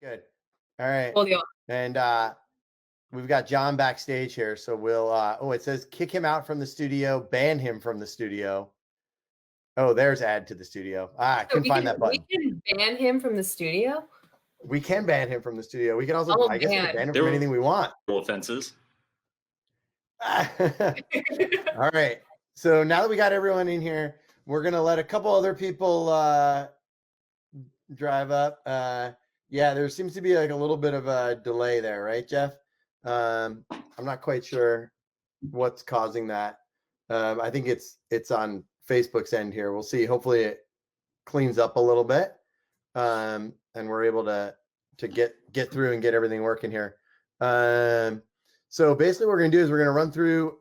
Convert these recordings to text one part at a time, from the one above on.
Good. All right. Hold you. And we've got John backstage here. So we'll it says kick him out from the studio, ban him from the studio. Oh, there's add to the studio. I So couldn't find that we button. can ban him from the studio? We can ban him from the studio. We can also, Oh I guess we can man. ban him There from anything we want. were offenses. All right. So now that we got everyone in here, we're gonna let a couple other people drive up. Yeah, there seems to be like a little bit of a delay there, right, Jeff? I'm not quite sure what's causing that. I think it's on Facebook's end here. We'll see. Hopefully it cleans up a little bit, and we're able to get through and get everything working here. So basically what we're going to do is we're going to run through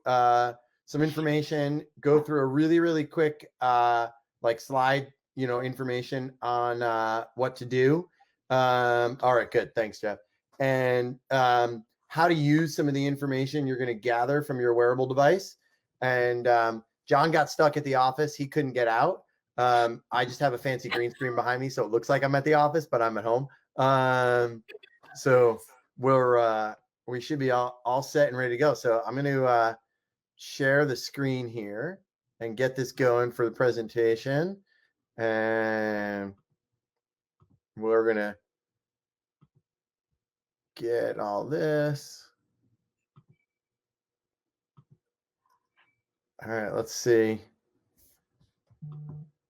some information, go through a really quick like slide, information on what to do. All right, good. Thanks, Jeff. And how to use some of the information you're going to gather from your wearable device. And John got stuck at the office. He couldn't get out. I just have a fancy green screen behind me, so it looks like I'm at the office, but I'm at home. So we should be all set and ready to go. So I'm going to share the screen here and get this going for the presentation. And we're going to get all this. All right, let's see.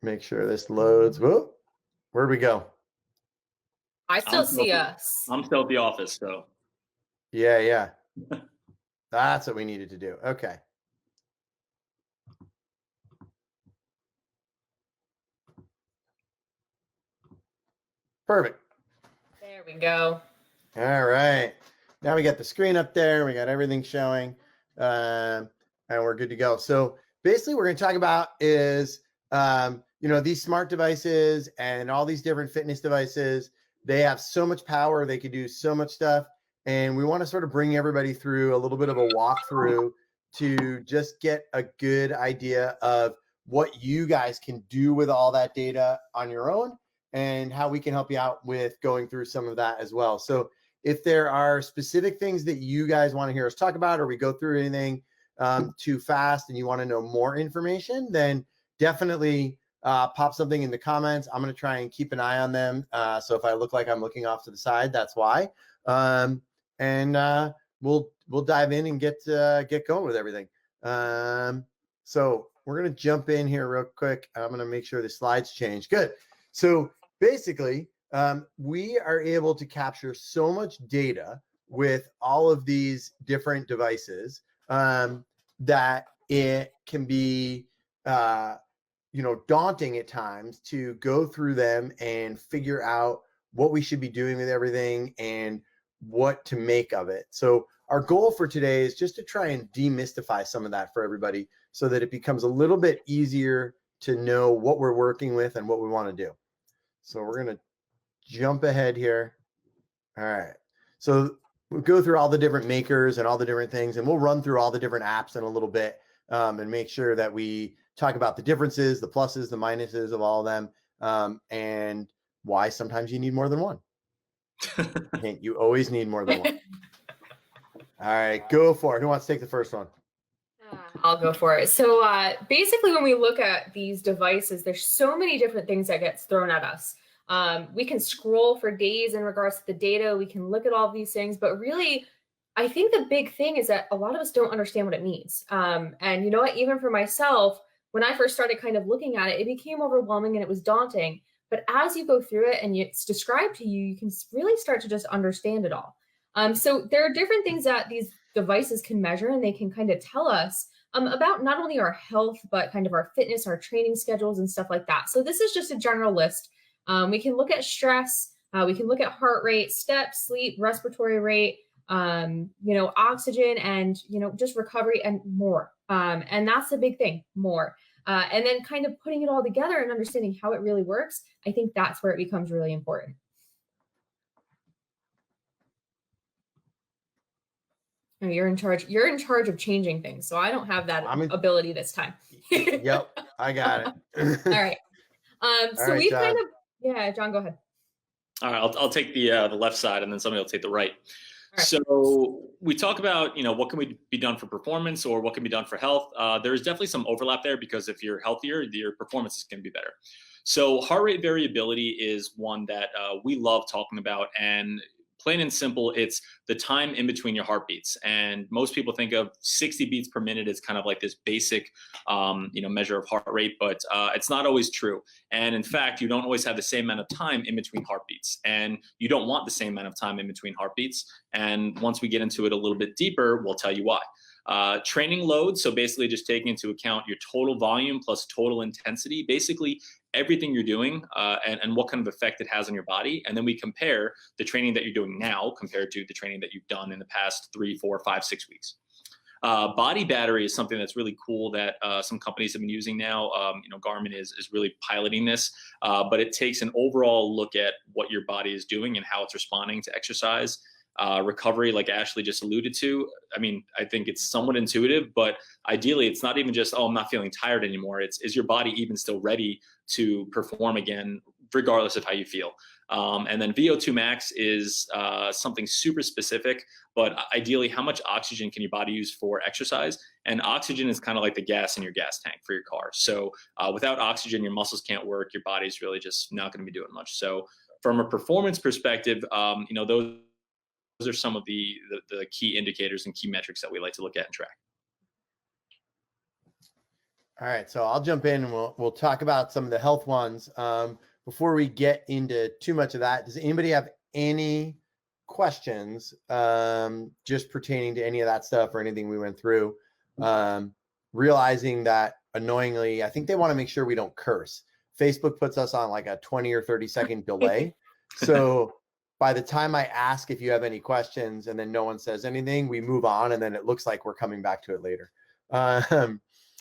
Make sure this loads. Whoa, where'd we go? I still see us. I'm still at the office, so. Yeah. That's what we needed to do. Okay. Perfect. There we go. All right. Now we got the screen up there. We got everything showing, and we're good to go. So basically what we're going to talk about is, these smart devices and all these different fitness devices. They have so much power. They can do so much stuff. And we want to sort of bring everybody through a little bit of a walkthrough to just get a good idea of what you guys can do with all that data on your own and how we can help you out with going through some of that as well. So if there are specific things that you guys want to hear us talk about, or we go through anything too fast and you want to know more information, then definitely pop something in the comments. I'm going to try and keep an eye on them. So if I look like I'm looking off to the side, that's why. And we'll dive in and get going with everything. So we're going to jump in here real quick. I'm going to make sure the slides change. Good. So basically, we are able to capture so much data with all of these different devices that it can be daunting at times to go through them and figure out what we should be doing with everything and what to make of it. So our goal for today is just to try and demystify some of that for everybody so that it becomes a little bit easier to know what we're working with and what we want to do. So we're going to jump ahead here. All right. So we'll go through all the different makers and all the different things, and we'll run through all the different apps in a little bit and make sure that we talk about the differences, the pluses, the minuses of all of them, and why sometimes you need more than one. You always need more than one. All right, go for it. Who wants to take the first one? I'll go for it. So basically, when we look at these devices, there's so many different things that gets thrown at us. We can scroll for days in regards to the data. We can look at all of these things, but really, I think the big thing is that a lot of us don't understand what it means. And you know what? Even for myself, when I first started kind of looking at it, it became overwhelming and it was daunting. But as you go through it and it's described to you, you can really start to just understand it all. So there are different things that these devices can measure, and they can kind of tell us about not only our health, but kind of our fitness, our training schedules, and stuff like that. So this is just a general list. We can look at stress. We can look at heart rate, steps, sleep, respiratory rate, oxygen, and, just recovery and more. And that's the big thing, more. And then kind of putting it all together and understanding how it really works. I think that's where it becomes really important. No, you're in charge. You're in charge of changing things. So I don't have that ability this time. Yep, I got it. All right. So we kind of, yeah, John, go ahead. All right, I'll take the left side, and then somebody will take the right. All right. So we talk about, what can we be done for performance, or what can be done for health. There's definitely some overlap there, because if you're healthier, your performance is going to be better. So heart rate variability is one that we love talking about, and plain and simple, it's the time in between your heartbeats. And most people think of 60 beats per minute as kind of like this basic, measure of heart rate, but it's not always true. And in fact, you don't always have the same amount of time in between heartbeats, and you don't want the same amount of time in between heartbeats. And once we get into it a little bit deeper, we'll tell you why. Training load, so basically just taking into account your total volume plus total intensity, basically everything you're doing, and what kind of effect it has on your body. And then we compare the training that you're doing now compared to the training that you've done in the past 3, 4, 5, 6 weeks. Body battery is something that's really cool that some companies have been using now. Garmin is really piloting this, but it takes an overall look at what your body is doing and how it's responding to exercise. Recovery, like Ashley just alluded to. I mean, I think it's somewhat intuitive, but ideally it's not even just, oh, I'm not feeling tired anymore. It's, is your body even still ready to perform again, regardless of how you feel? And then VO2 max is something super specific, but ideally, how much oxygen can your body use for exercise? And oxygen is kind of like the gas in your gas tank for your car. So without oxygen, your muscles can't work. Your body's really just not going to be doing much. So from a performance perspective, those are some of the key indicators and key metrics that we like to look at and track. All right, so I'll jump in and we'll talk about some of the health ones. Before we get into too much of that, does anybody have any questions just pertaining to any of that stuff or anything we went through? Realizing that annoyingly, I think they want to make sure we don't curse. Facebook puts us on like a 20 or 30-second delay. So by the time I ask if you have any questions and then no one says anything, we move on, and then it looks like we're coming back to it later. I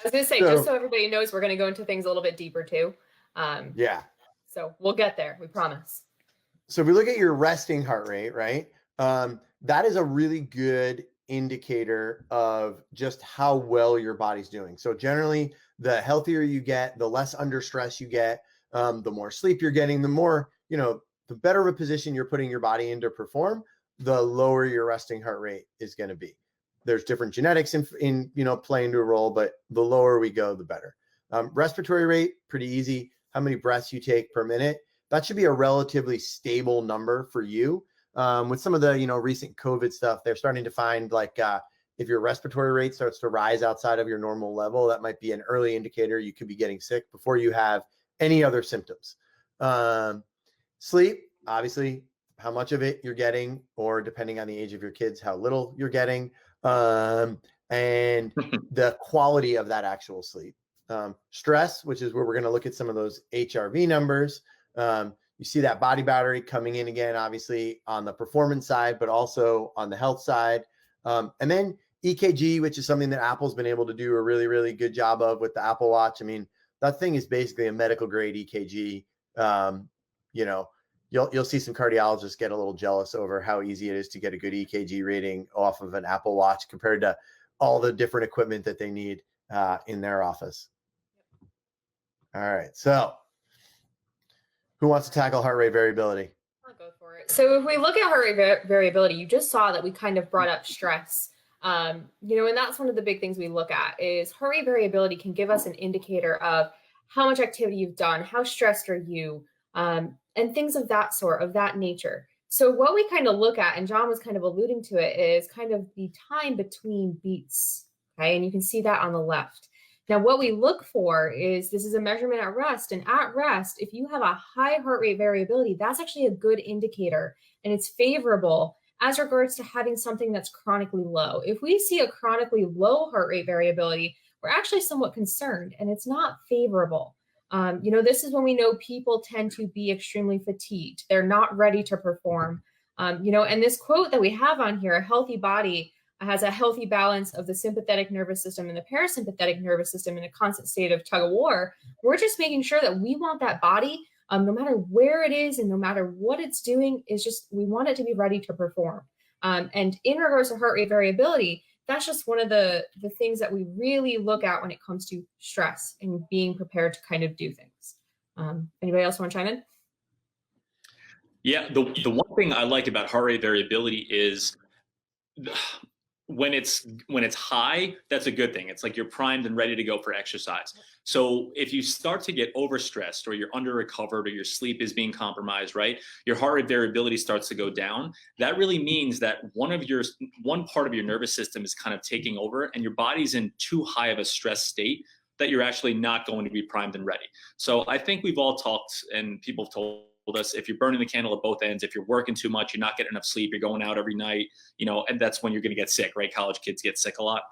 was going to say, just so everybody knows, we're going to go into things a little bit deeper too. Yeah. So we'll get there, we promise. So if we look at your resting heart rate, right, that is a really good indicator of just how well your body's doing. So generally, the healthier you get, the less under stress you get, the more sleep you're getting, the more, the better of a position you're putting your body in to perform, the lower your resting heart rate is going to be. There's different genetics in play into a role, but the lower we go, the better. Respiratory rate, pretty easy. How many breaths you take per minute. That should be a relatively stable number for you. With some of the, recent COVID stuff, they're starting to find like if your respiratory rate starts to rise outside of your normal level, that might be an early indicator you could be getting sick before you have any other symptoms. Sleep, obviously, how much of it you're getting, or depending on the age of your kids, how little you're getting, and the quality of that actual sleep. Stress, which is where we're going to look at some of those HRV numbers. You see that body battery coming in again, obviously on the performance side, but also on the health side. And then EKG, which is something that Apple's been able to do a really, really good job of with the Apple Watch. I mean, that thing is basically a medical grade EKG. You'll see some cardiologists get a little jealous over how easy it is to get a good EKG reading off of an Apple Watch compared to all the different equipment that they need in their office. All right. So who wants to tackle heart rate variability? I'll go for it. So if we look at heart rate variability, you just saw that we kind of brought up stress. And that's one of the big things we look at is heart rate variability can give us an indicator of how much activity you've done, how stressed are you, and things of that sort, of that nature. So what we kind of look at, and John was kind of alluding to it, is kind of the time between beats. Okay, and you can see that on the left. Now, what we look for is, this is a measurement at rest, and at rest, if you have a high heart rate variability, that's actually a good indicator, and it's favorable as regards to having something that's chronically low. If we see a chronically low heart rate variability, we're actually somewhat concerned, and it's not favorable. This is when we know people tend to be extremely fatigued. They're not ready to perform. And this quote that we have on here, a healthy body has a healthy balance of the sympathetic nervous system and the parasympathetic nervous system in a constant state of tug of war. We're just making sure that we want that body, no matter where it is and no matter what it's doing, we want it to be ready to perform. And in regards to heart rate variability, that's just one of the things that we really look at when it comes to stress and being prepared to kind of do things. Anybody else want to chime in? Yeah, the one thing I like about heart rate variability is when it's high, that's a good thing. It's like you're primed and ready to go for exercise. So if you start to get overstressed or you're under recovered or your sleep is being compromised, right? Your heart rate variability starts to go down. That really means that one part of your nervous system is kind of taking over and your body's in too high of a stress state that you're actually not going to be primed and ready. So I think we've all talked and people have told us, if you're burning the candle at both ends, if you're working too much, you're not getting enough sleep, you're going out every night, and that's when you're going to get sick, right? College kids get sick a lot.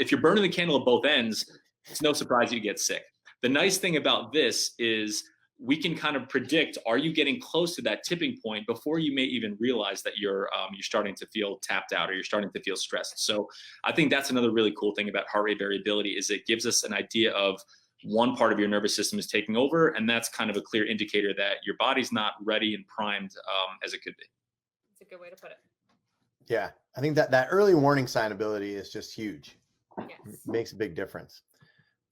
If you're burning the candle at both ends, it's no surprise you get sick. The nice thing about this is we can kind of predict, are you getting close to that tipping point before you may even realize that you're starting to feel tapped out or you're starting to feel stressed. So I think that's another really cool thing about heart rate variability is it gives us an idea of one part of your nervous system is taking over, and that's kind of a clear indicator that your body's not ready and primed as it could be. That's a good way to put it. Yeah, I think that early warning sign ability is just huge. Yes. It makes a big difference.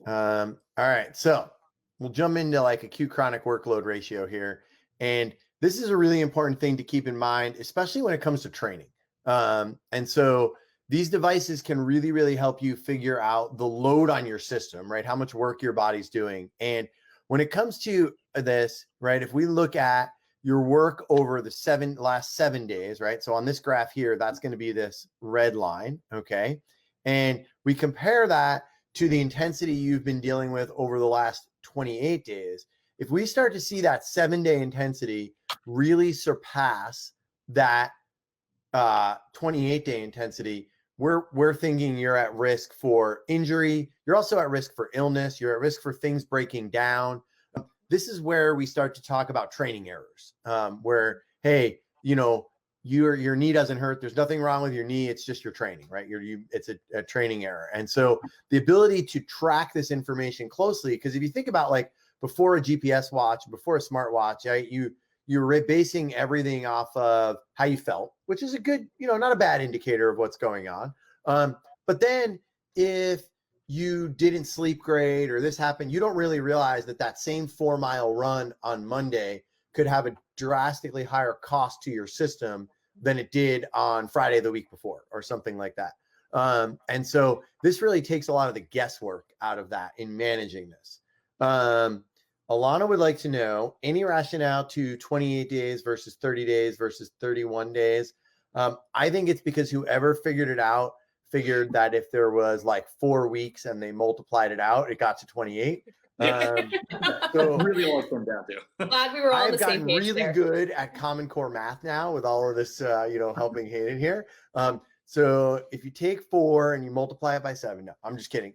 All right, so we'll jump into like acute chronic workload ratio here, and this is a really important thing to keep in mind, especially when it comes to training. And so these devices can really, really help you figure out the load on your system, right? How much work your body's doing. And when it comes to this, right, if we look at your work over the last 7 days, right? So on this graph here, that's going to be this red line, okay? And we compare that to the intensity you've been dealing with over the last 28 days. If we start to see that 7-day intensity really surpass that 28-day intensity, we're thinking you're at risk for injury. You're also at risk for illness. You're at risk for things breaking down. This is where we start to talk about training errors, where, hey, your knee doesn't hurt. There's nothing wrong with your knee. It's just your training, right? It's a training error. And so the ability to track this information closely, because if you think about like before a GPS watch, before a smartwatch, right, you're basing everything off of how you felt, which is a good, not a bad indicator of what's going on. But then if you didn't sleep great or this happened, you don't really realize that same 4-mile run on Monday could have a drastically higher cost to your system than it did on Friday the week before or something like that. And so this really takes a lot of the guesswork out of that in managing this. Alana would like to know any rationale to 28 days versus 30 days versus 31 days. I think it's because whoever figured it out figured that if there was like 4 weeks and they multiplied it out, it got to 28. So really all it comes down to. Glad we were all on the same page. I've gotten really good at Common Core math now with all of this, helping Hayden here. So if you take 4 and you multiply it by 7, no, I'm just kidding.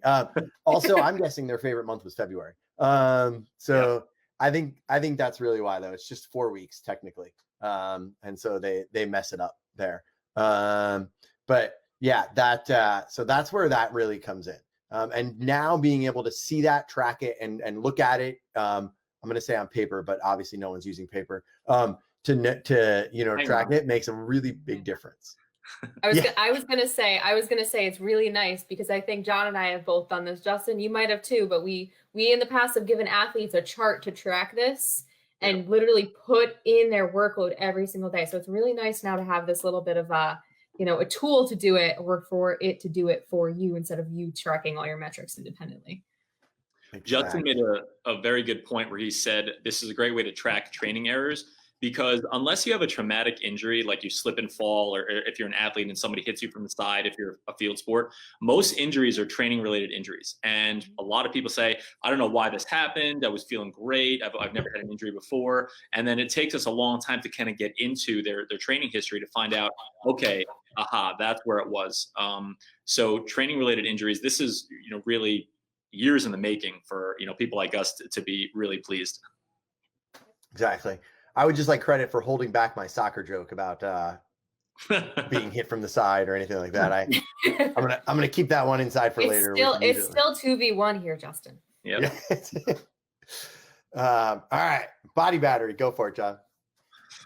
Also, I'm guessing their favorite month was February. So I think that's really why, though. It's just 4 weeks technically. And so they mess it up there. But yeah, so that's where that really comes in. And now being able to see that, track it, and look at it, I'm going to say on paper, but obviously no one's using paper, to track it makes a really big difference. I was gonna say it's really nice because I think John and I have both done this. Justin, you might have too, but we in the past have given athletes a chart to track this and literally put in their workload every single day. So it's really nice now to have this little bit of a tool to do it, or for it to do it for you instead of you tracking all your metrics independently. Exactly. Justin made a very good point where he said this is a great way to track training errors, because unless you have a traumatic injury, like you slip and fall, or if you're an athlete and somebody hits you from the side, if you're a field sport, most injuries are training related injuries. And a lot of people say, I don't know why this happened. I was feeling great. I've never had an injury before. And then it takes us a long time to kind of get into their training history to find out, okay, that's where it was. So training related injuries, this is, really years in the making for, people like us to be really pleased. Exactly. I would just like credit for holding back my soccer joke about being hit from the side or anything like that. I'm gonna keep that one inside for later. It's still 2v1 here, Justin. Yep. All right, body battery. Go for it, John.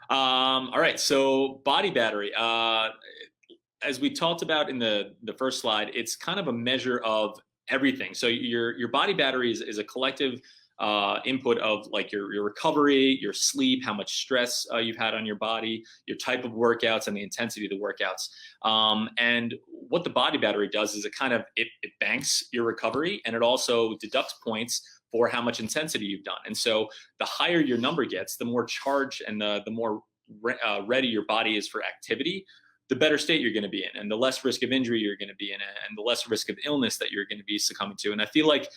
All right. So body battery. As we talked about in the first slide, it's kind of a measure of everything. So your body battery is a collective input of like your recovery, your sleep, how much stress you've had on your body, your type of workouts, and the intensity of the workouts. And what the body battery does is it banks your recovery, and it also deducts points for how much intensity you've done. And so the higher your number gets, the more charged and the more ready your body is for activity, the better state you're going to be in, and the less risk of injury you're going to be in, and the less risk of illness that you're going to be succumbing to. And I feel like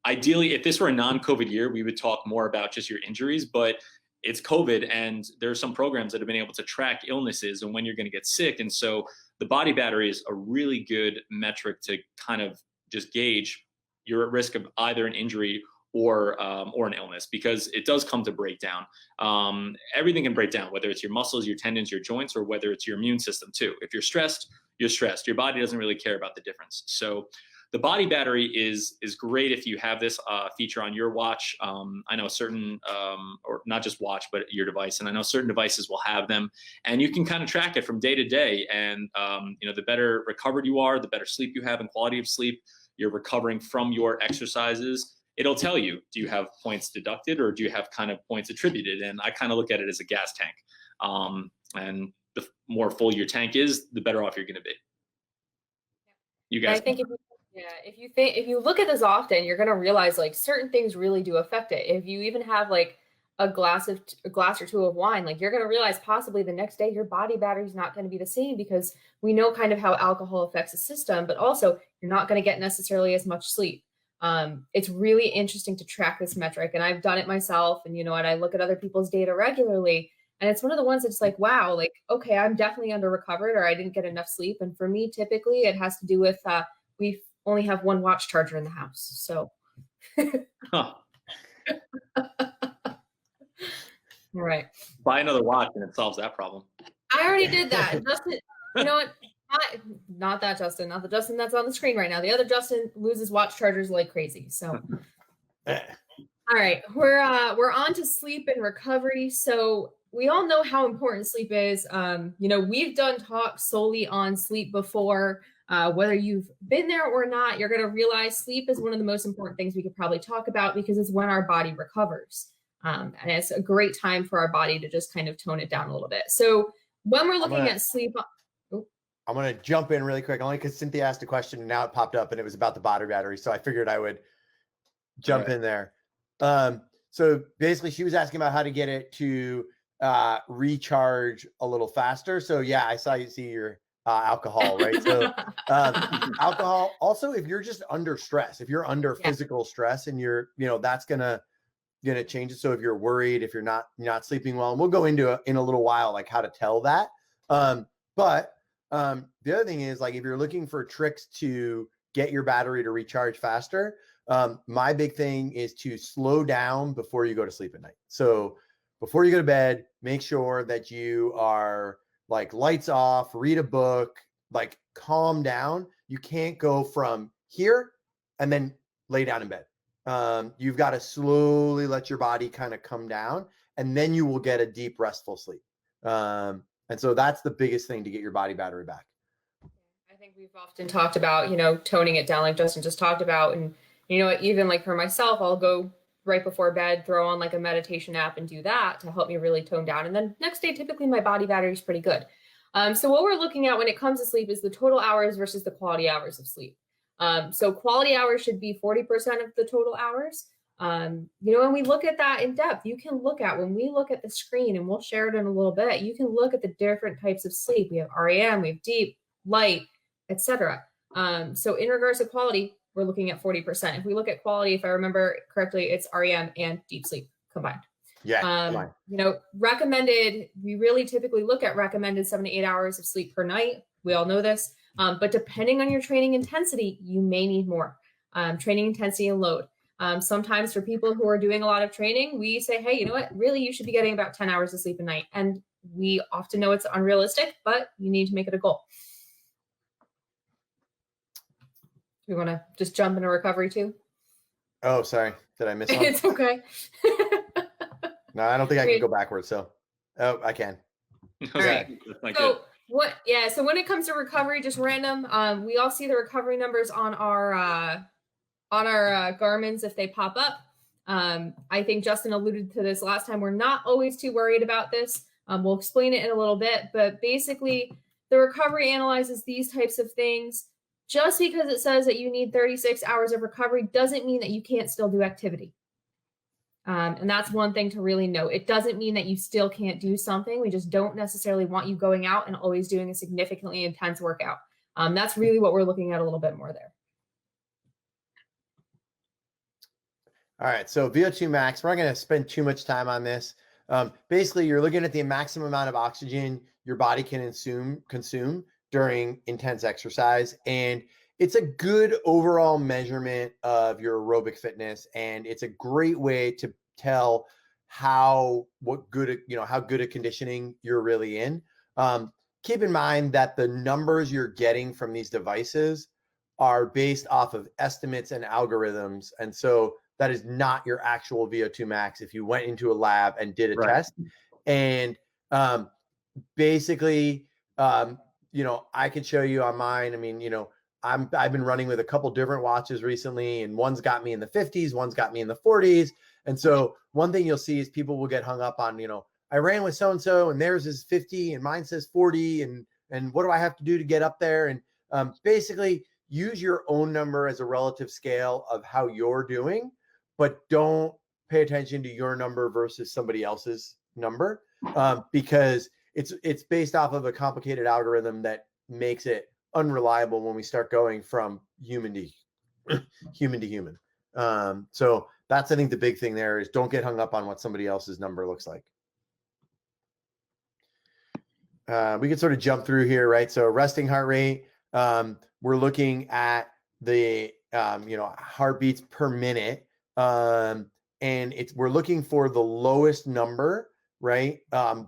ideally, if this were a non-COVID year, we would talk more about just your injuries, but it's COVID, and there are some programs that have been able to track illnesses and when you're going to get sick. And so the body battery is a really good metric to kind of just gauge you're at risk of either an injury or an illness, because it does come to break down. Everything can break down, whether it's your muscles, your tendons, your joints, or whether it's your immune system too. If you're stressed, you're stressed. Your body doesn't really care about the difference. So the body battery is great if you have this feature on your watch. I know certain, or not just watch, but your device. And I know certain devices will have them, and you can kind of track it from day to day. And the better recovered you are, the better sleep you have and quality of sleep you're recovering from your exercises. It'll tell you, do you have points deducted or do you have kind of points attributed? And I kind of look at it as a gas tank. And the more full your tank is, the better off you're going to be. You guys. I think if you look at this often, you're going to realize like certain things really do affect it. If you even have like a glass or two of wine, like you're going to realize possibly the next day your body battery is not going to be the same, because we know kind of how alcohol affects the system, but also you're not going to get necessarily as much sleep. It's really interesting to track this metric, and I've done it myself. And I look at other people's data regularly, and it's one of the ones that's like, wow, like, okay, I'm definitely under recovered, or I didn't get enough sleep. And for me, typically it has to do with, we only have one watch charger in the house. So. Huh. All right. Buy another watch and it solves that problem. I already did that. Justin, you know what? Not that Justin, not the Justin that's on the screen right now. The other Justin loses watch chargers like crazy. So, all right, we're on to sleep and recovery. So we all know how important sleep is. We've done talks solely on sleep before. Whether you've been there or not, you're going to realize sleep is one of the most important things we could probably talk about, because it's when our body recovers. And it's a great time for our body to just kind of tone it down a little bit. So when we're looking at sleep, I'm going to jump in really quick, only because Cynthia asked a question and now it popped up and it was about the body battery. So I figured I would jump in there. So basically she was asking about how to get it to recharge a little faster. So yeah, I saw you see your alcohol, right? So alcohol, also, if you're just under stress, if you're under physical stress and you're, that's going to change it. So if you're worried, if you're not sleeping well, and we'll go into in a little while, like how to tell that. But the other thing is, like, if you're looking for tricks to get your battery to recharge faster, my big thing is to slow down before you go to sleep at night. So before you go to bed, make sure that you are like lights off, read a book, like calm down. You can't go from here and then lay down in bed. You've got to slowly let your body kind of come down, and then you will get a deep, restful sleep. And so that's the biggest thing to get your body battery back. I think we've often talked about, toning it down like Justin just talked about. And, even like for myself, I'll go right before bed, throw on like a meditation app and do that to help me really tone down. And then next day, typically my body battery is pretty good. So what we're looking at when it comes to sleep is the total hours versus the quality hours of sleep. So quality hours should be 40% of the total hours. When we look at that in depth, you can look at, when we look at the screen, and we'll share it in a little bit, you can look at the different types of sleep. We have REM, we have deep, light, etc. So in regards to quality, we're looking at 40%. If we look at quality, if I remember correctly, it's REM and deep sleep combined. Yeah. Recommended, we really typically look at recommended 7 to 8 hours of sleep per night. We all know this. But depending on your training intensity, you may need more. Training intensity and load. Sometimes for people who are doing a lot of training, we say, hey, you know what? Really, you should be getting about 10 hours of sleep a night. And we often know it's unrealistic, but you need to make it a goal. Do we want to just jump into recovery too? Oh, sorry. Did I miss one? It's okay. No, I don't think I can go backwards. So, I can. Okay. Right. So when it comes to recovery, just random, we all see the recovery numbers on our Garmin's if they pop up. I think Justin alluded to this last time. We're not always too worried about this. We'll explain it in a little bit, but basically the recovery analyzes these types of things. Just because it says that you need 36 hours of recovery doesn't mean that you can't still do activity. And that's one thing to really note. It doesn't mean that you still can't do something. We just don't necessarily want you going out and always doing a significantly intense workout. That's really what we're looking at a little bit more there. All right, so VO2 max, we're not going to spend too much time on this. Basically, you're looking at the maximum amount of oxygen your body can consume during intense exercise. And it's a good overall measurement of your aerobic fitness. And it's a great way to tell how good a conditioning you're really in. Keep in mind that the numbers you're getting from these devices are based off of estimates and algorithms. And so that is not your actual VO2 max if you went into a lab and did a test. And basically, I could show you on mine. I mean, I've been running with a couple different watches recently, and one's got me in the 50s, one's got me in the 40s. And so one thing you'll see is people will get hung up on, I ran with so-and-so and theirs is 50 and mine says 40. And what do I have to do to get up there? And basically use your own number as a relative scale of how you're doing, but don't pay attention to your number versus somebody else's number, because it's based off of a complicated algorithm that makes it unreliable when we start going from human to human. So that's, I think, the big thing there is don't get hung up on what somebody else's number looks like. We can sort of jump through here, right? So resting heart rate, we're looking at the heartbeats per minute, and we're looking for the lowest number, right,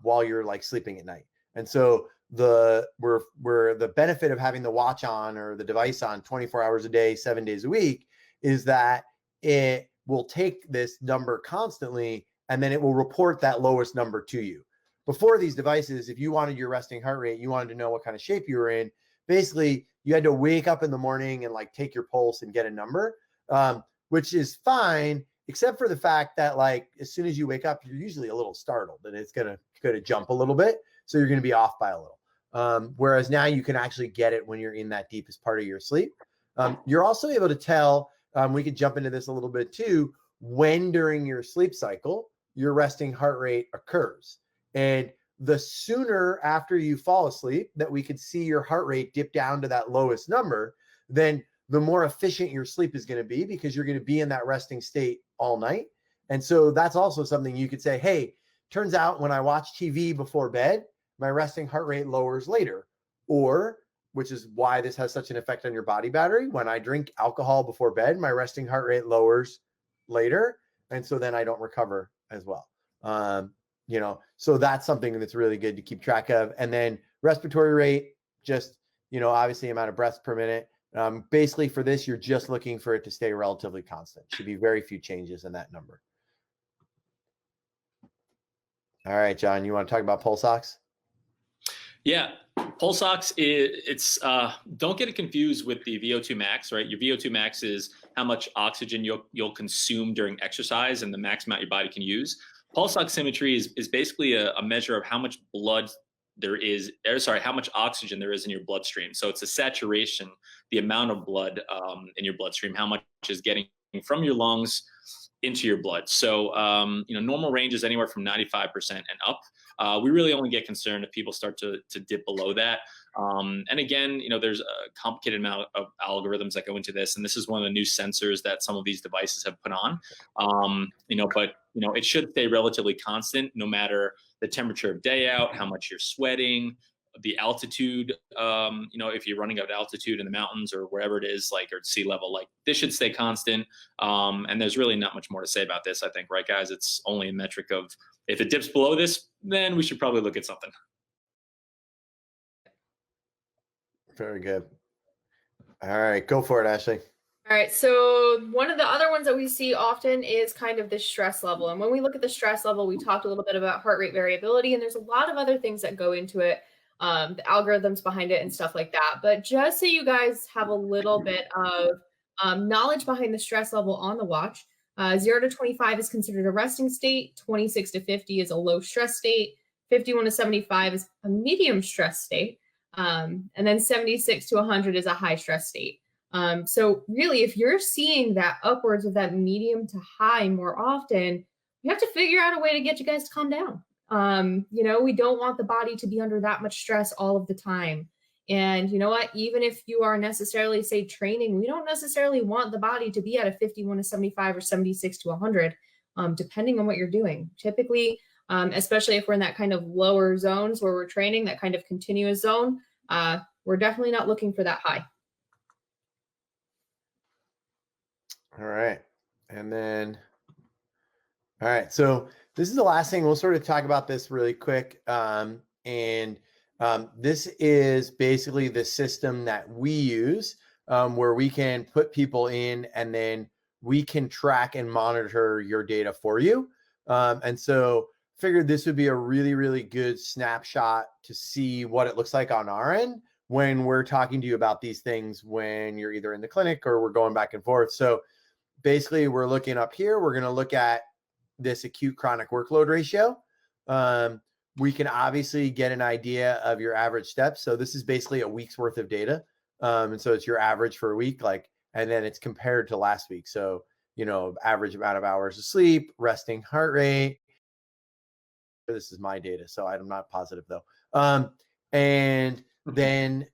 while you're like sleeping at night. And so the benefit of having the watch on or the device on 24 hours a day, 7 days a week, is that it will take this number constantly and then it will report that lowest number to you. Before these devices, if you wanted your resting heart rate, you wanted to know what kind of shape you were in, basically you had to wake up in the morning and like take your pulse and get a number, which is fine, except for the fact that like as soon as you wake up, you're usually a little startled and it's gonna jump a little bit. So you're gonna be off by a little. Whereas now you can actually get it when you're in that deepest part of your sleep. You're also able to tell, we could jump into this a little bit too, when during your sleep cycle, your resting heart rate occurs. And the sooner after you fall asleep that we could see your heart rate dip down to that lowest number, then the more efficient your sleep is going to be, because you're going to be in that resting state all night. And so that's also something you could say, hey, turns out when I watch TV before bed, my resting heart rate lowers later. Or, which is why this has such an effect on your body battery, when I drink alcohol before bed, my resting heart rate lowers later. And so then I don't recover as well. So that's something that's really good to keep track of. And then respiratory rate, just, obviously amount of breaths per minute. Basically for this, you're just looking for it to stay relatively constant. Should be very few changes in that number. All right, John, you want to talk about pulse ox? Yeah, pulse ox don't get it confused with the VO2 max, right? Your VO2 max is how much oxygen you'll consume during exercise and the max amount your body can use. Pulse oximetry is basically a measure of how much blood there is, how much oxygen there is in your bloodstream. So it's a saturation, the amount of blood in your bloodstream, how much is getting from your lungs into your blood. So, normal range is anywhere from 95% and up. We really only get concerned if people start to dip below that. And again, there's a complicated amount of algorithms that go into this. And this is one of the new sensors that some of these devices have put on. But it should stay relatively constant no matter the temperature of day out, how much you're sweating, the altitude, if you're running at altitude in the mountains or wherever it is, like, or sea level, like this should stay constant. And there's really not much more to say about this, I think, right, guys? It's only a metric of, if it dips below this, then we should probably look at something. Very good. All right, go for it, Ashley. All right, so one of the other ones that we see often is kind of the stress level. And when we look at the stress level, we talked a little bit about heart rate variability, and there's a lot of other things that go into it, the algorithms behind it and stuff like that. But just so you guys have a little bit of knowledge behind the stress level on the watch, 0 to 25 is considered a resting state. 26 to 50 is a low stress state. 51 to 75 is a medium stress state. And then 76 to 100 is a high stress state. So really, if you're seeing that upwards of that medium to high more often, you have to figure out a way to get you guys to calm down. We don't want the body to be under that much stress all of the time. And you know what, even if you are necessarily, say, training, we don't necessarily want the body to be at a 51 to 75 or 76 to 100, depending on what you're doing. Typically, especially if we're in that kind of lower zones where we're training, that kind of continuous zone, we're definitely not looking for that high. All right. And then, all right. So this is the last thing. We'll sort of talk about this really quick. This is basically the system that we use, where we can put people in and then we can track and monitor your data for you. And so figured this would be a really, really good snapshot to see what it looks like on our end when we're talking to you about these things when you're either in the clinic or we're going back and forth. So basically we're looking up here, we're going to look at this acute chronic workload ratio. We can obviously get an idea of your average steps. So this is basically a week's worth of data. And so it's your average for a week, and then it's compared to last week. So, average amount of hours of sleep, resting heart rate. This is my data, so I'm not positive though. And then,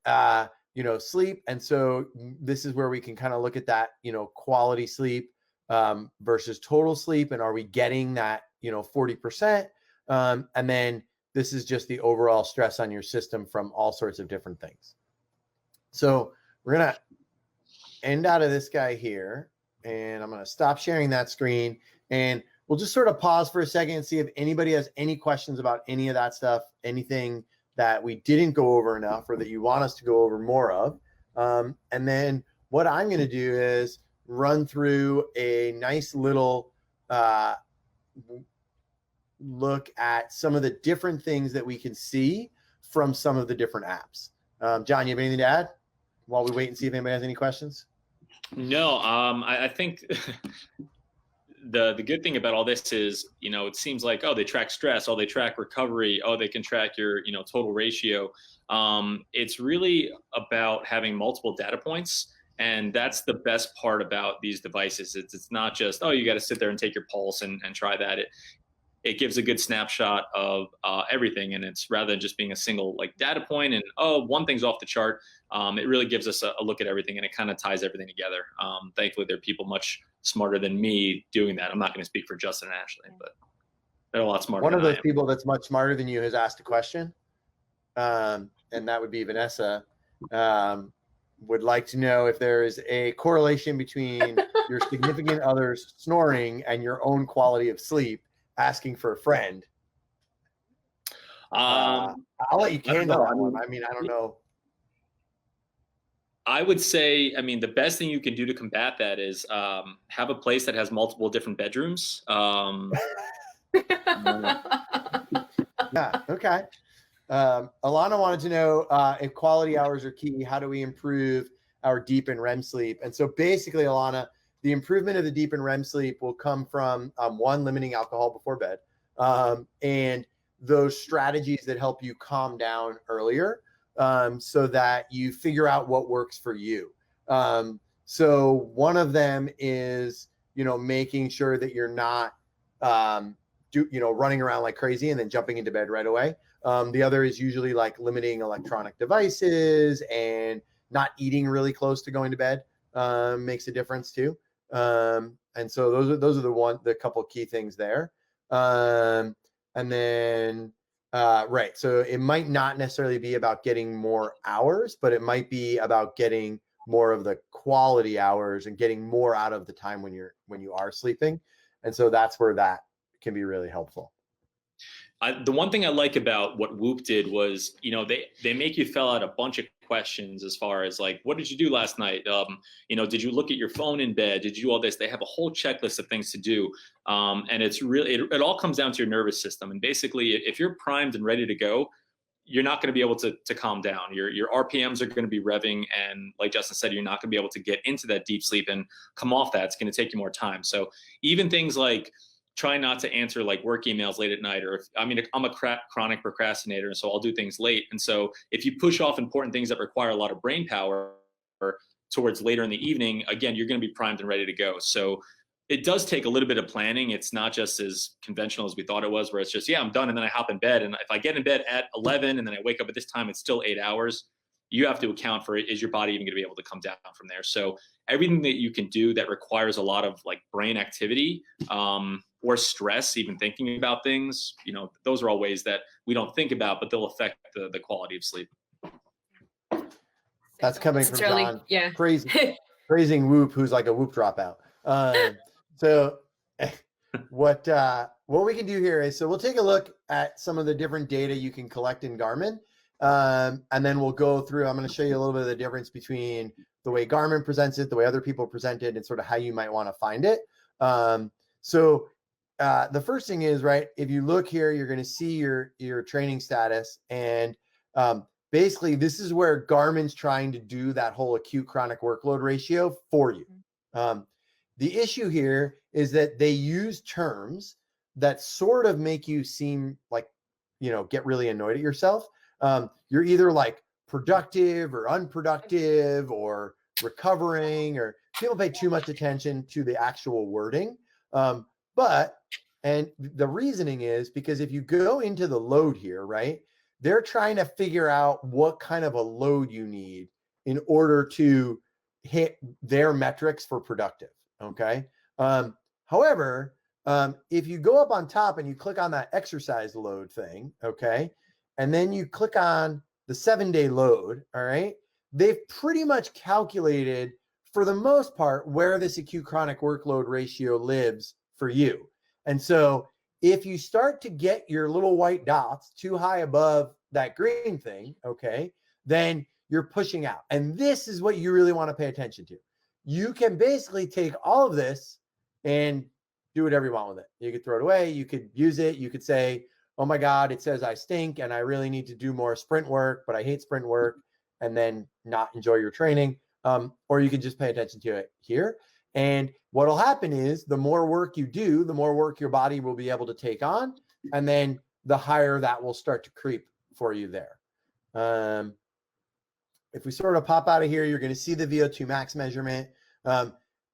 sleep. And so this is where we can kind of look at that, quality sleep versus total sleep. And are we getting that, 40%? And then this is just the overall stress on your system from all sorts of different things. So we're going to end out of this guy here, and I'm going to stop sharing that screen, and we'll just sort of pause for a second and see if anybody has any questions about any of that stuff, anything that we didn't go over enough or that you want us to go over more of. And then what I'm going to do is run through a nice little look at some of the different things that we can see from some of the different apps. John, you have anything to add while we wait and see if anybody has any questions? No, I think the good thing about all this is, it seems like, oh, they track stress, oh, they track recovery, oh, they can track your, total ratio. It's really about having multiple data points. And that's the best part about these devices. It's not just, oh, you got to sit there and take your pulse and try that. It gives a good snapshot of everything, and it's rather than just being a single data point and one thing's off the chart. It really gives us a look at everything, and it kind of ties everything together. Thankfully, there are people much smarter than me doing that. I'm not going to speak for Justin and Ashley, but they're a lot smarter. One of those people that's much smarter than you has asked a question, and that would be Vanessa. Would like to know if there is a correlation between your significant other's snoring and your own quality of sleep. Asking for a friend. I'll let you handle that one. I don't know. I would say, the best thing you can do to combat that is have a place that has multiple different bedrooms. Yeah. Okay. Alana wanted to know if quality hours are key. How do we improve our deep and REM sleep? And so basically, Alana, the improvement of the deep and REM sleep will come from one, limiting alcohol before bed, and those strategies that help you calm down earlier, so that you figure out what works for you. So one of them is, making sure that you're not, running around like crazy and then jumping into bed right away. The other is usually limiting electronic devices and not eating really close to going to bed. Makes a difference too. And so those are the couple key things there. And then, right. So it might not necessarily be about getting more hours, but it might be about getting more of the quality hours and getting more out of the time when you are sleeping. And so that's where that can be really helpful. The one thing I like about what Whoop did was, they make you fill out a bunch of questions as far as what did you do last night? Did you look at your phone in bed? Did you do all this? They have a whole checklist of things to do. And it's really, it all comes down to your nervous system. And basically, if you're primed and ready to go, you're not going to be able to calm down. Your RPMs are going to be revving, and like Justin said, you're not going to be able to get into that deep sleep and come off that. It's going to take you more time. So even things like trying not to answer like work emails late at night, or I'm a chronic procrastinator, so I'll do things late. And so if you push off important things that require a lot of brain power towards later in the evening, again, you're going to be primed and ready to go. So it does take a little bit of planning. It's not just as conventional as we thought it was, where it's just, yeah, I'm done, and then I hop in bed. And if I get in bed at 11 and then I wake up at this time, it's still 8 hours. You have to account for it. Is your body even going to be able to come down from there? So everything that you can do that requires a lot of like brain activity, or stress, even thinking about things, those are all ways that we don't think about, but they'll affect the quality of sleep. That's coming from John. Yeah. Praising Whoop, who's like a Whoop dropout. So what we can do here is, so we'll take a look at some of the different data you can collect in Garmin. And then we'll go through, I'm going to show you a little bit of the difference between the way Garmin presents it, the way other people present it, and sort of how you might want to find it. So the first thing is, right, if you look here, you're going to see your training status. And basically, this is where Garmin's trying to do that whole acute chronic workload ratio for you. The issue here is that they use terms that sort of make you seem like, get really annoyed at yourself. You're either like productive or unproductive or recovering, or people pay too much attention to the actual wording. And the reasoning is because if you go into the load here, right, they're trying to figure out what kind of a load you need in order to hit their metrics for productive. Okay. However, if you go up on top and you click on that exercise load thing, okay, and then you click on the 7-day load, all right, they've pretty much calculated for the most part where this acute chronic workload ratio lives for you. And so if you start to get your little white dots too high above that green thing, okay, then you're pushing out. And this is what you really want to pay attention to. You can basically take all of this and do whatever you want with it. You could throw it away. You could use it. You could say, oh my God, it says I stink and I really need to do more sprint work, but I hate sprint work, and then not enjoy your training. Or you can just pay attention to it here. And what'll happen is the more work you do, the more work your body will be able to take on. And then the higher that will start to creep for you there. If we sort of pop out of here, you're going to see the VO2 max measurement.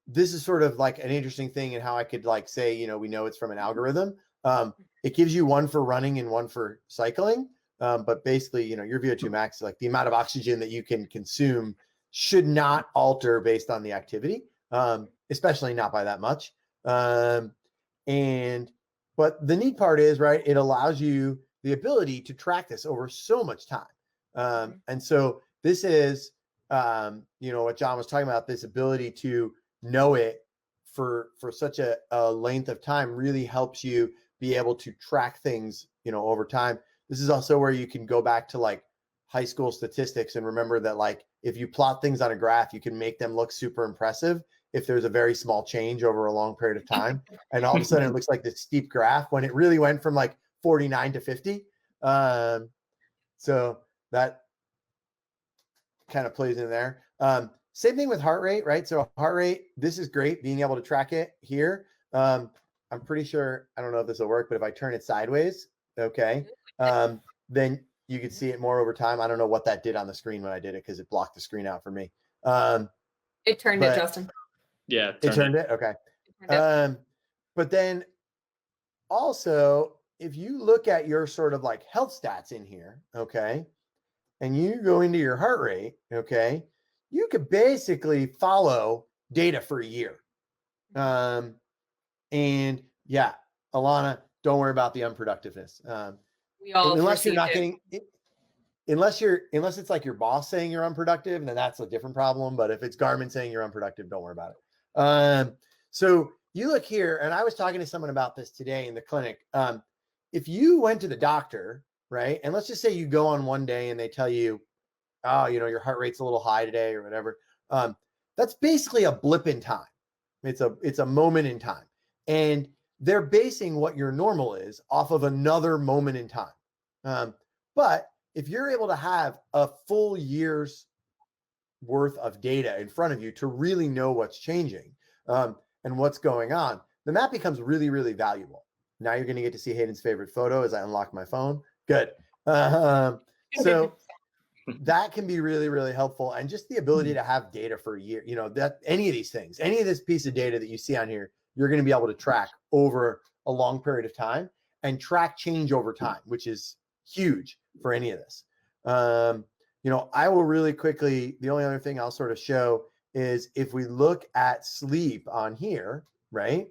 This is sort of like an interesting thing in how I could like say, we know it's from an algorithm. It gives you one for running and one for cycling. But basically, your VO2 max, like the amount of oxygen that you can consume, should not alter based on the activity, especially not by that much. But the neat part is, right, it allows you the ability to track this over so much time. And so this is, what John was talking about, this ability to know it for such a length of time really helps you be able to track things, over time. This is also where you can go back to like high school statistics and remember that like if you plot things on a graph, you can make them look super impressive if there's a very small change over a long period of time. And all of a sudden it looks like this steep graph when it really went from like 49 to 50. So that kind of plays in there. Same thing with heart rate, right? So heart rate, this is great, being able to track it here. I'm pretty sure, I don't know if this will work, but if I turn it sideways, okay, then you could see it more over time. I don't know what that did on the screen when I did it because it blocked the screen out for me. It turned it, Justin. Yeah, it turned it. Okay. But then also, if you look at your sort of like health stats in here, okay, and you go into your heart rate, okay, you could basically follow data for a year. And yeah, Alana, don't worry about the unproductiveness. We all unless you're not getting it, unless it's like your boss saying you're unproductive, then that's a different problem. But if it's Garmin saying you're unproductive, don't worry about it. So you look here, and I was talking to someone about this today in the clinic. If you went to the doctor, right, and let's just say you go on one day and they tell you, oh, your heart rate's a little high today or whatever. That's basically a blip in time. It's a moment in time. And they're basing what your normal is off of another moment in time. But if you're able to have a full year's worth of data in front of you to really know what's changing and what's going on, then that becomes really, really valuable. Now you're going to get to see Hayden's favorite photo as I unlock my phone. Good. So that can be really, really helpful. And just the ability to have data for a year, you know, that any of these things, any of this piece of data that you see on here, you're going to be able to track over a long period of time and track change over time, which is huge for any of this. You know, I will really quickly, the only other thing I'll sort of show is if we look at sleep on here, right?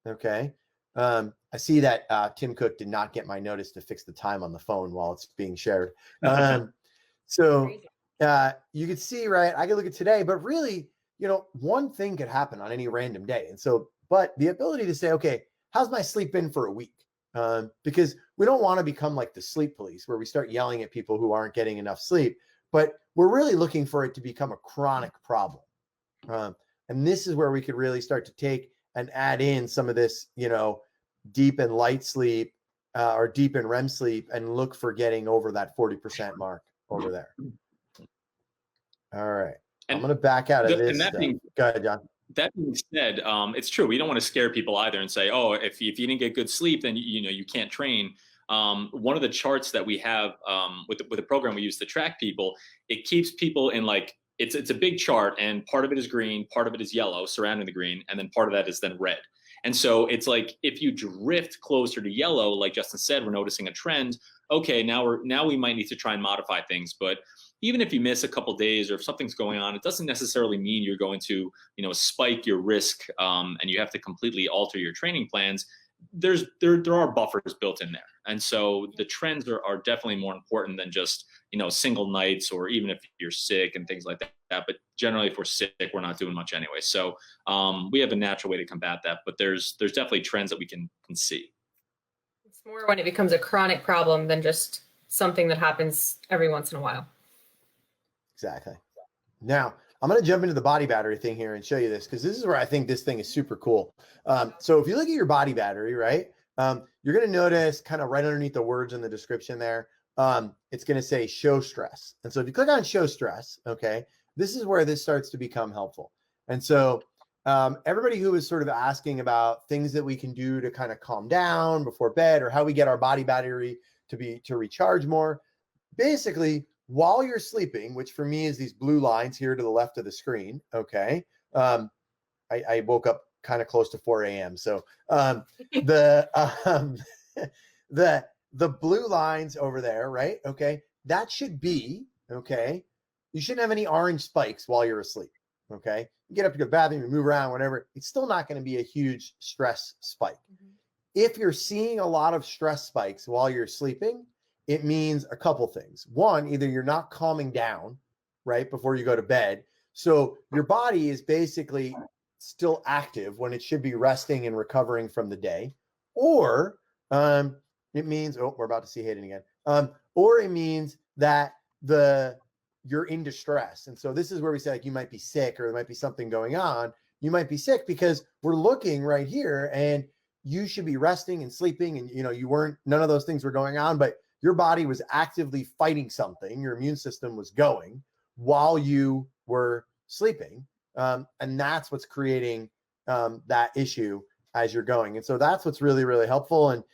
Okay. I see that Tim Cook did not get my notice to fix the time on the phone while it's being shared. So you could see, right, I could look at today, but really, you know, one thing could happen on any random day. And so, but the ability to say, okay, how's my sleep been for a week? Because we don't want to become like the sleep police where we start yelling at people who aren't getting enough sleep, but we're really looking for it to become a chronic problem. And this is where we could really start to take and add in some of this, you know, deep and light sleep or deep and REM sleep and look for getting over that 40% mark over there. All right. I'm going to back out of this. Go ahead, John. That being said, it's true. We don't want to scare people either and say, oh, if you didn't get good sleep, then you can't train. One of the charts that we have with the program we use to track people, it keeps people in like, it's a big chart, and part of it is green, part of it is yellow surrounding the green, and then part of that is then red. And so it's like if you drift closer to yellow, like Justin said, we're noticing a trend. Okay, now we might need to try and modify things. But even if you miss a couple of days or if something's going on, it doesn't necessarily mean you're going to, spike your risk and you have to completely alter your training plans. There are buffers built in there. And so the trends are definitely more important than just, single nights or even if you're sick and things like that. But generally, if we're sick, we're not doing much anyway. So we have a natural way to combat that. But there's definitely trends that we can see. It's more when it becomes a chronic problem than just something that happens every once in a while. Exactly. Now, I'm going to jump into the body battery thing here and show you this because this is where I think this thing is super cool. So if you look at your body battery, right, you're going to notice kind of right underneath the words in the description there, it's going to say show stress. And so if you click on show stress, okay, this is where this starts to become helpful. And so everybody who is sort of asking about things that we can do to kind of calm down before bed or how we get our body battery to recharge more, basically, while you're sleeping, which for me is these blue lines here to the left of the screen, okay? I woke up kind of close to 4 a.m. So the blue lines over there, right? Okay, that should be, okay? You shouldn't have any orange spikes while you're asleep, okay? You get up to go to the bathroom, you move around, whatever. It's still not going to be a huge stress spike. Mm-hmm. If you're seeing a lot of stress spikes while you're sleeping, it means a couple things. One, either you're not calming down right before you go to bed. So your body is basically still active when it should be resting and recovering from the day. Or it means, we're about to see Hayden again. Or it means that you're in distress. And so this is where we say like you might be sick or there might be something going on. You might be sick because we're looking right here and you should be resting and sleeping and none of those things were going on, but your body was actively fighting something. Your immune system was going while you were sleeping. And that's what's creating that issue as you're going. And so that's what's really, really helpful. And,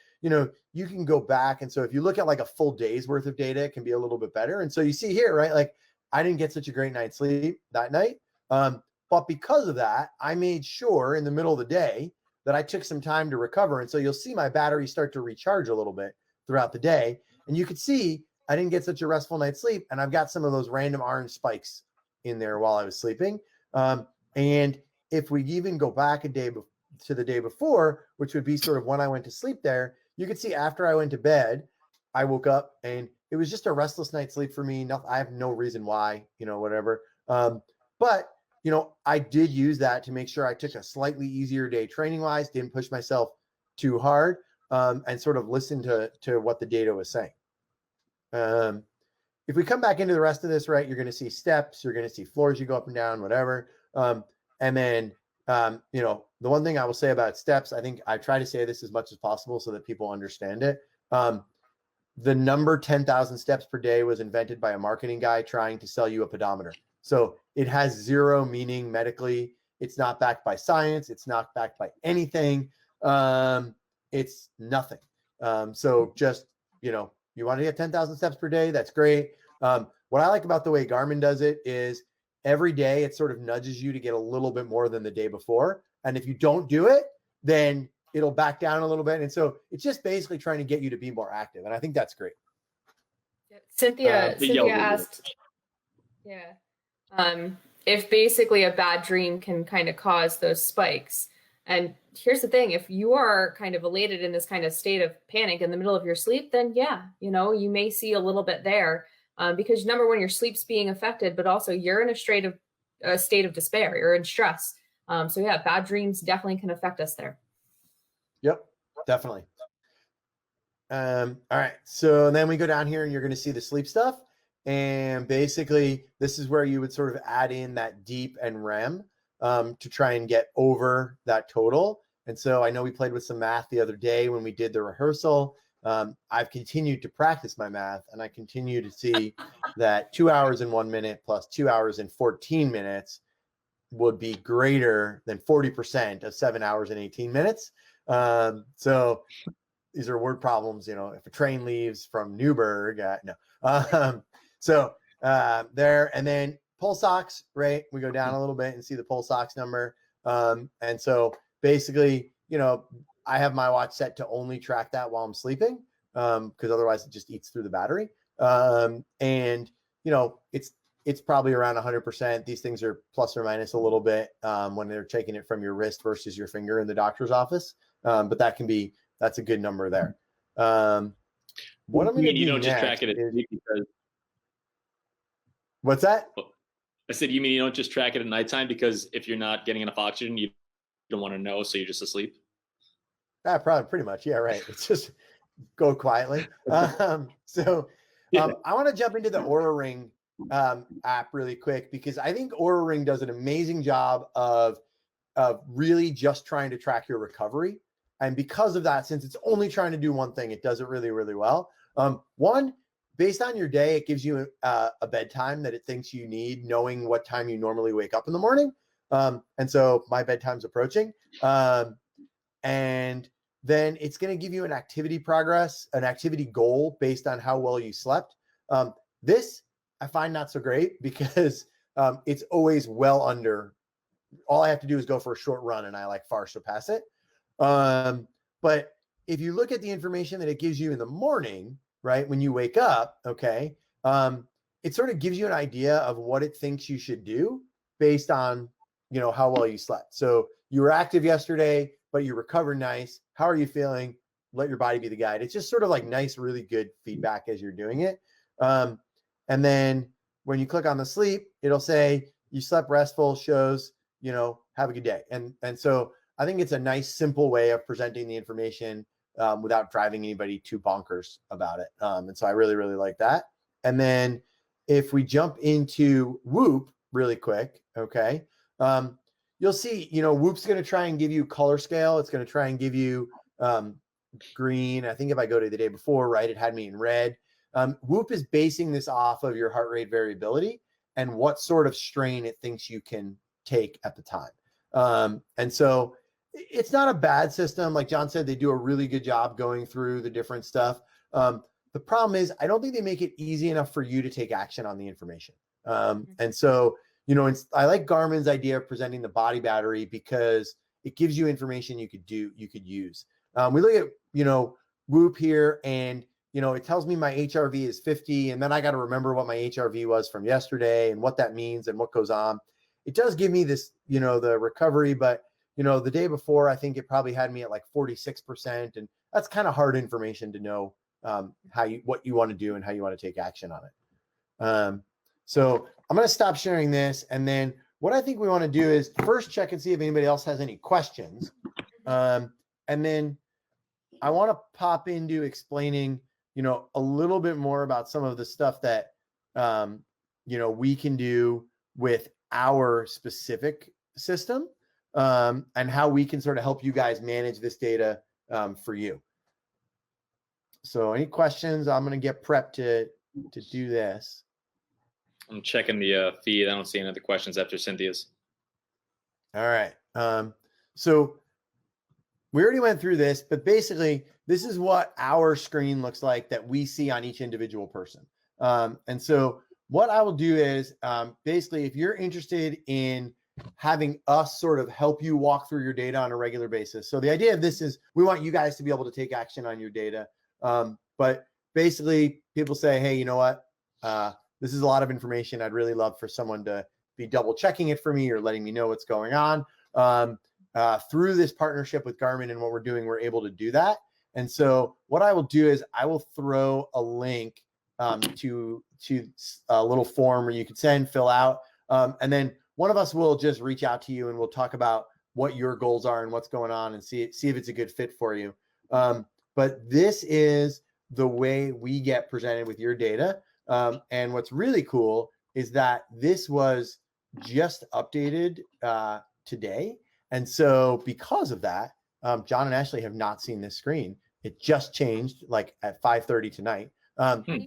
you can go back. And so if you look at like a full day's worth of data, it can be a little bit better. And so you see here, right? Like I didn't get such a great night's sleep that night. But because of that, I made sure in the middle of the day that I took some time to recover. And so you'll see my battery start to recharge a little bit throughout the day. And you could see I didn't get such a restful night's sleep. And I've got some of those random orange spikes in there while I was sleeping. And if we even go back to the day before, which would be sort of when I went to sleep there, you could see after I went to bed, I woke up and it was just a restless night's sleep for me. I have no reason why, whatever. But, I did use that to make sure I took a slightly easier day training wise, didn't push myself too hard. And sort of listen to what the data was saying. If we come back into the rest of this, right, you're going to see steps, you're going to see floors you go up and down, whatever. And then, the one thing I will say about steps, I think I try to say this as much as possible so that people understand it. the number 10,000 steps per day was invented by a marketing guy trying to sell you a pedometer. So it has zero meaning medically. It's not backed by science. It's not backed by anything. It's nothing. So just, you know, you want to get 10,000 steps per day. That's great. What I like about the way Garmin does it is every day it sort of nudges you to get a little bit more than the day before. And if you don't do it, then it'll back down a little bit. And so it's just basically trying to get you to be more active. And I think that's great. Cynthia asked, if basically a bad dream can kind of cause those spikes. And here's the thing, if you are kind of elated in this kind of state of panic in the middle of your sleep, then yeah, you know, you may see a little bit there because number one, your sleep's being affected, but also you're in a state of despair, you're in stress. So yeah, bad dreams definitely can affect us there. Yep, definitely. All right, so then we go down here and you're going to see the sleep stuff. And basically, this is where you would sort of add in that deep and REM to try and get over that total. And so I know we played with some math the other day when we did the rehearsal. I've continued to practice my math, and I continue to see that 2 hours and 1 minute plus 2 hours and 14 minutes would be greater than 40% of 7 hours and 18 minutes. So these are word problems, you know, if a train leaves from Newburgh, there, and then pulse ox, right? We go down a little bit and see the pulse ox number. And so basically, you know, I have my watch set to only track that while I'm sleeping, because otherwise it just eats through the battery. And, you know, it's probably around 100%. These things are plus or minus a little bit when they're taking it from your wrist versus your finger in the doctor's office. But that's a good number there. What I'm going to do don't next just track it at sleep because. What's that? I said, you mean you don't just track it at nighttime because if you're not getting enough oxygen, you don't want to know, so you're just asleep? Probably pretty much. Yeah, right. It's just go quietly. I want to jump into the Oura Ring app really quick because I think Oura Ring does an amazing job of really just trying to track your recovery. And because of that, since it's only trying to do one thing, it does it really, really well. One, based on your day, it gives you a bedtime that it thinks you need, knowing what time you normally wake up in the morning. And so my bedtime's approaching. And then it's going to give you an activity progress, an activity goal based on how well you slept. This I find not so great because it's always well under. All I have to do is go for a short run and I like far surpass it. But if you look at the information that it gives you in the morning, right, when you wake up, okay, it sort of gives you an idea of what it thinks you should do based on, you know, how well you slept. So you were active yesterday, but you recovered nice. How are you feeling? Let your body be the guide. It's just sort of like nice, really good feedback as you're doing it. And then when you click on the sleep, it'll say you slept restful, shows, you know, have a good day. And so I think it's a nice, simple way of presenting the information without driving anybody too bonkers about it. And so I really, really like that. And then if we jump into Whoop really quick, okay, you'll see, you know, Whoop's going to try and give you color scale. It's going to try and give you green. I think if I go to the day before, right, it had me in red. Whoop is basing this off of your heart rate variability and what sort of strain it thinks you can take at the time. And so it's not a bad system. Like John said, they do a really good job going through the different stuff. The problem is I don't think they make it easy enough for you to take action on the information. And so, you know, I like Garmin's idea of presenting the body battery because it gives you information you could use. We look at, you know, Whoop here and, you know, it tells me my HRV is 50 and then I got to remember what my HRV was from yesterday and what that means and what goes on. It does give me this, you know, the recovery, but you know, the day before, I think it probably had me at like 46%. And that's kind of hard information to know what you want to do and how you want to take action on it. So I'm going to stop sharing this. And then what I think we want to do is first check and see if anybody else has any questions. And then I want to pop into explaining, you know, a little bit more about some of the stuff that, you know, we can do with our specific system. And how we can sort of help you guys manage this data for you. So any questions? I'm going to get prepped to do this. I'm checking the feed. I don't see any other questions after Cynthia's. All right. So we already went through this, but basically this is what our screen looks like that we see on each individual person. And so what I will do is basically, if you're interested in having us sort of help you walk through your data on a regular basis. So the idea of this is we want you guys to be able to take action on your data. But basically people say, hey, you know what? This is a lot of information. I'd really love for someone to be double checking it for me or letting me know what's going on. Through this partnership with Garmin and what we're doing, we're able to do that. And so what I will do is I will throw a link to a little form where you can send, fill out, and then one of us will just reach out to you and we'll talk about what your goals are and what's going on and see if it's a good fit for you. But this is the way we get presented with your data. And what's really cool is that this was just updated today. And so because of that, John and Ashley have not seen this screen. It just changed like at 5:30 tonight.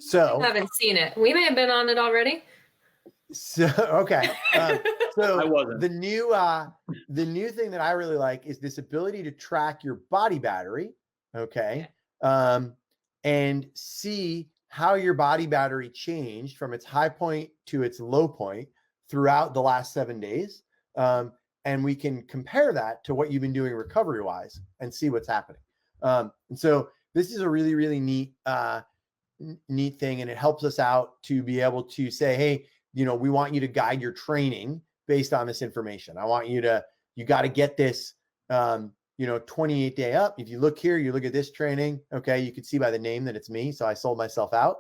So I haven't seen it. We may have been on it already. So okay. So I wasn't. the new thing that I really like is this ability to track your body battery, okay, and see how your body battery changed from its high point to its low point throughout the last 7 days. And we can compare that to what you've been doing recovery wise and see what's happening. And so this is a really, really neat thing. And it helps us out to be able to say, hey, we want you to guide your training based on this information. I want you got to get this, 28-day up. If you look here, you look at this training. Okay. You can see by the name that it's me. So I sold myself out.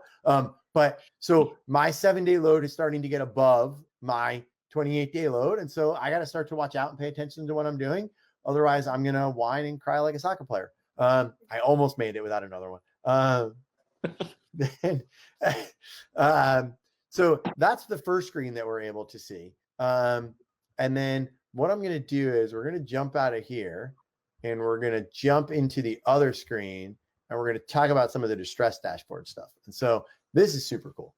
But so my 7-day load is starting to get above my 28-day load. And so I got to start to watch out and pay attention to what I'm doing. Otherwise I'm going to whine and cry like a soccer player. I almost made it without another one. So that's the first screen that we're able to see. And then what I'm going to do is we're going to jump out of here and we're going to jump into the other screen and we're going to talk about some of the distress dashboard stuff. And so this is super cool.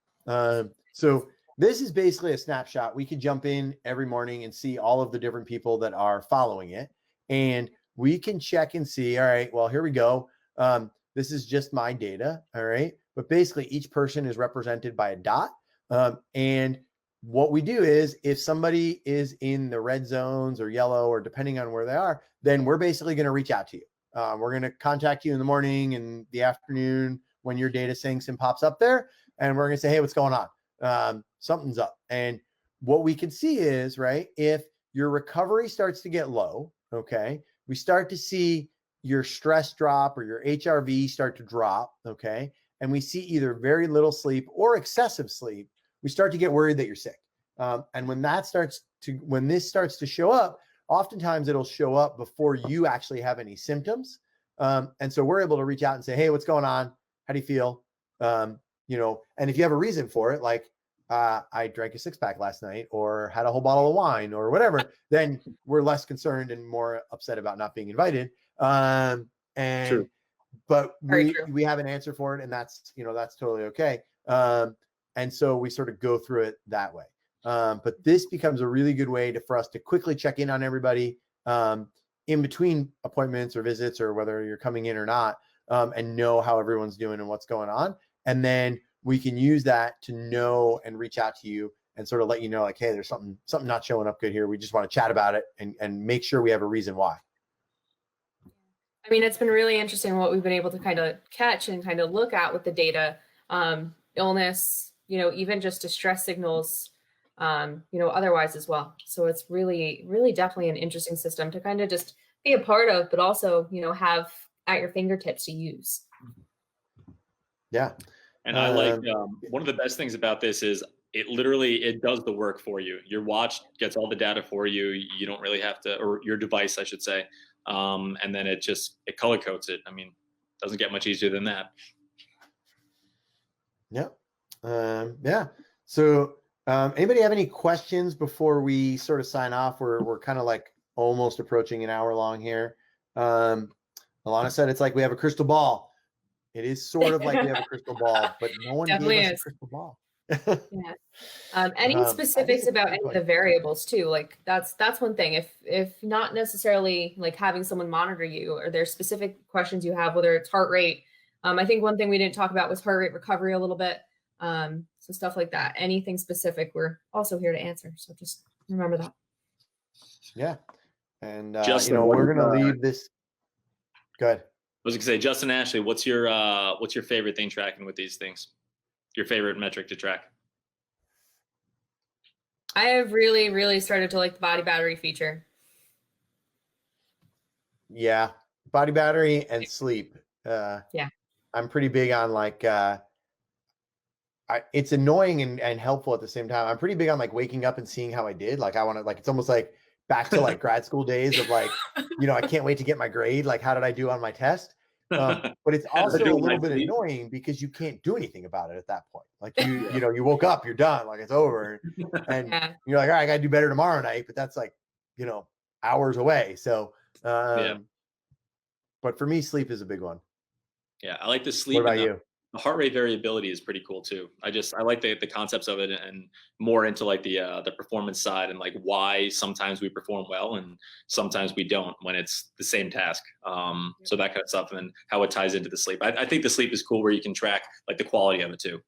So this is basically a snapshot. We could jump in every morning and see all of the different people that are following it. And we can check and see, all right, well, here we go. This is just my data. All right. But basically each person is represented by a dot. And what we do is if somebody is in the red zones or yellow, or depending on where they are, then we're basically going to reach out to you. We're going to contact you in the morning and the afternoon when your data syncs and pops up there. And we're going to say, hey, what's going on? Something's up. And what we can see is, right, if your recovery starts to get low, okay, we start to see your stress drop or your HRV start to drop, okay, and we see either very little sleep or excessive sleep, we start to get worried that you're sick. And when this starts to show up, oftentimes it'll show up before you actually have any symptoms. And so we're able to reach out and say, hey, what's going on? How do you feel? And if you have a reason for it, like I drank a 6-pack last night or had a whole bottle of wine or whatever, then we're less concerned and more upset about not being invited. True. But we have an answer for it, and that's totally okay. And so we sort of go through it that way. But this becomes a really good way for us to quickly check in on everybody in between appointments or visits, or whether you're coming in or not, and know how everyone's doing and what's going on. And then we can use that to know and reach out to you and sort of let you know, like, hey, there's something not showing up good here. We just want to chat about it and make sure we have a reason why. I mean, it's been really interesting what we've been able to kind of catch and kind of look at with the data, illness, even just distress signals, otherwise as well. So it's really, really definitely an interesting system to kind of just be a part of, but also, have at your fingertips to use. Yeah. And I like, one of the best things about this is it does the work for you. Your watch gets all the data for you. You don't really have to, or your device, I should say. And then it color codes it. I mean, it doesn't get much easier than that. Yeah. Yeah. So, anybody have any questions before we sort of sign off? We're kind of like almost approaching an hour long here. Alana said, it's like we have a crystal ball. It is sort of like we have a crystal ball, but no one gave Definitely us a is. crystal ball. Yeah. Any I think specifics it's about a good any of point. the variables too? Like that's one thing. If not necessarily like having someone monitor you, or there's specific questions you have, whether it's heart rate. I think one thing we didn't talk about was heart rate recovery a little bit. So stuff like that. Anything specific, we're also here to answer. So just remember that. Yeah. And Justin, you know, we're gonna leave this. Good. I was gonna say, Justin, Ashley, what's your favorite thing tracking with these things? Your favorite metric to track? I have really, really started to like the body battery feature. Yeah. Body battery and sleep. Yeah. I'm pretty big on like it's annoying and helpful at the same time. I'm pretty big on like waking up and seeing how I did. Like I want to like it's almost like back to like grad school days of like, you know, I can't wait to get my grade. Like, how did I do on my test? But it's also a little bit annoying because you can't do anything about it at that point. Like you know, you woke up, you're done, like it's over, and you're like, all right, I got to do better tomorrow night. But that's like, you know, hours away. So, but for me, sleep is a big one. Yeah, I like the sleep. What about you? The heart rate variability is pretty cool too. I like the concepts of it, and more into like the performance side, and like why sometimes we perform well and sometimes we don't when it's the same task. So that kind of stuff, and then how it ties into the sleep. I think the sleep is cool where you can track like the quality of it too.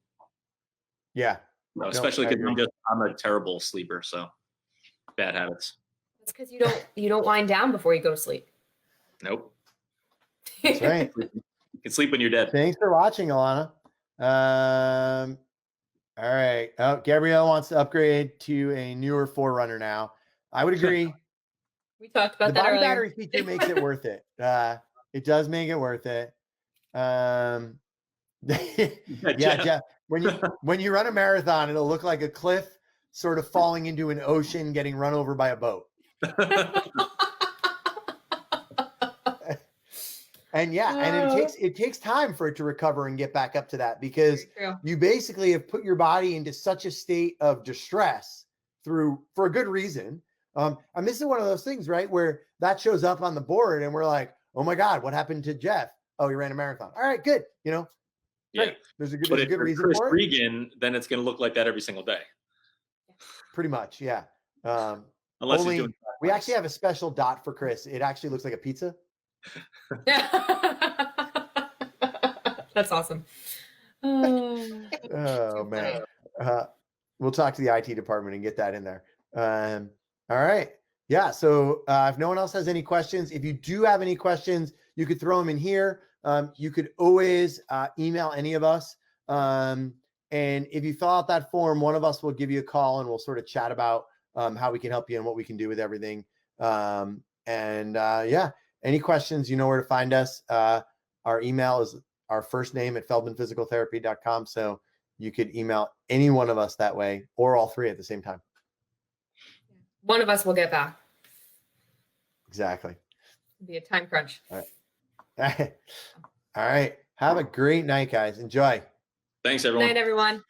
Yeah. Especially because I'm a terrible sleeper, so bad habits. That's because you don't wind down before you go to sleep. Nope. That's right. You can sleep when you're dead. Thanks for watching, Alana. All right. Oh, Gabrielle wants to upgrade to a newer Forerunner now. I would agree. We talked about that earlier. The body earlier. battery feature makes it worth it. It does make it worth it. Yeah, Jeff. When you run a marathon, it'll look like a cliff sort of falling into an ocean, getting run over by a boat. And it takes time for it to recover and get back up to that, because you basically have put your body into such a state of distress for a good reason. And this is one of those things, right, where that shows up on the board and we're like, oh my God, what happened to Jeff? Oh, he ran a marathon. All right, good. You know, great. There's a good reason Chris for it. Regan, then it's going to look like that every single day. Pretty much, yeah. Unless he's doing we actually have a special dot for Chris. It actually looks like a pizza. That's awesome. Oh man. We'll talk to the IT department and get that in there. All right. Yeah. So if no one else has any questions, if you do have any questions, you could throw them in here. You could always email any of us. And if you fill out that form, one of us will give you a call and we'll sort of chat about how we can help you and what we can do with everything. Any questions, you know where to find us. Our email is our first name at feldmanphysicaltherapy.com. So you could email any one of us that way, or all three at the same time. One of us will get back. Exactly. It'll be a time crunch. All right. All right. Have a great night, guys. Enjoy. Thanks, everyone. Good night, everyone.